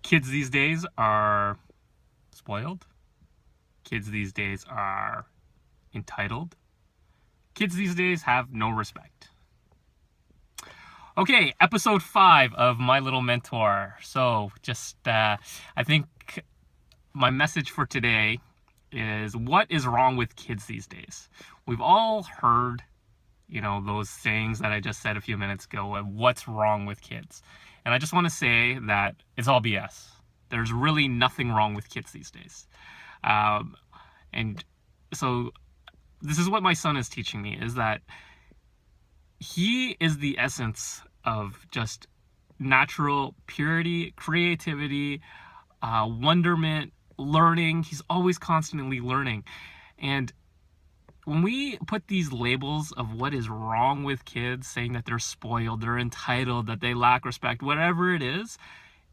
Kids these days are spoiled. Kids these days are entitled. Kids these days have no respect. Okay, episode 5 of My Little Mentor. So I think my message for today is what is wrong with kids these days? We've all heard, those sayings that I just said a few minutes ago of what's wrong with kids. And I just want to say that it's all BS. There's really nothing wrong with kids these days. And so this is what my son is teaching me, is that he is the essence of just natural purity, creativity, wonderment, learning. He's always constantly learning. And when we put these labels of what is wrong with kids, saying that they're spoiled, they're entitled, that they lack respect, whatever it is,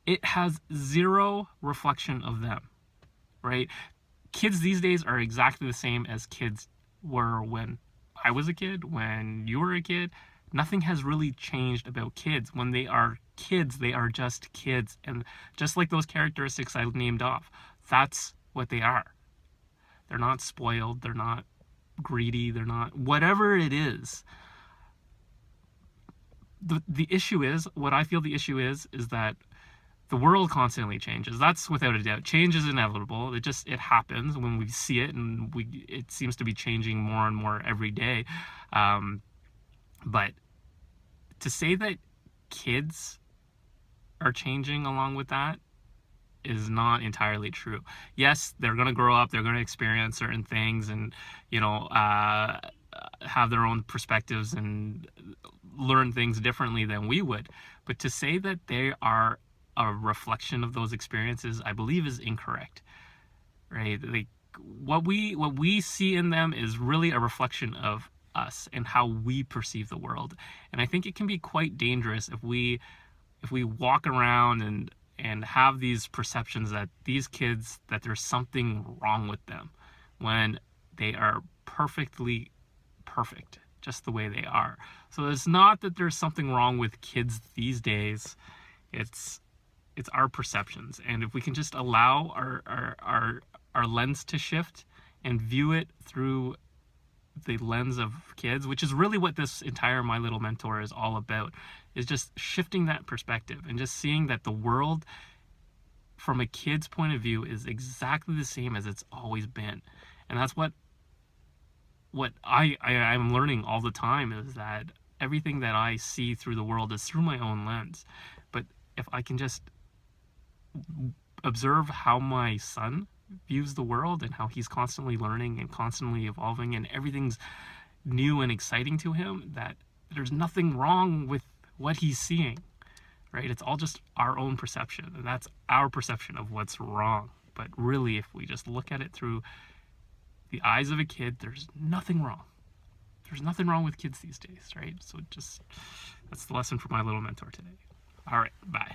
it has zero reflection of them, right? Kids these days are exactly the same as kids were when I was a kid, when you were a kid. Nothing has really changed about kids. When they are kids, they are just kids. And just like those characteristics I named off, that's what they are. They're not spoiled. They're not greedy. They're not whatever it is. The issue is, what I feel the issue is that the world constantly changes. That's without a doubt. Change is inevitable. It happens when we see it, and it seems to be changing more and more every day. But to say that kids are changing along with that is not entirely true. Yes, they're going to grow up, they're going to experience certain things and, have their own perspectives and learn things differently than we would. But to say that they are a reflection of those experiences, I believe is incorrect, right? Like what we see in them is really a reflection of us and how we perceive the world. And I think it can be quite dangerous if we walk around and have these perceptions that these kids, that there's something wrong with them when they are perfectly perfect just the way they are. So it's not that there's something wrong with kids these days. It's our perceptions. And if we can just allow our lens to shift and view it through the lens of kids, which is really what this entire My Little Mentor is all about, is just shifting that perspective and just seeing that the world from a kid's point of view is exactly the same as it's always been. And that's what I'm learning all the time, is that everything that I see through the world is through my own lens. But if I can just observe how my son views the world and how he's constantly learning and constantly evolving and everything's new and exciting to him, that there's nothing wrong with what he's seeing, right? It's all just our own perception, and that's our perception of what's wrong. But really, if we just look at it through the eyes of a kid, there's nothing wrong. There's nothing wrong with kids these days, right? So that's the lesson for My Little Mentor today. All right, bye.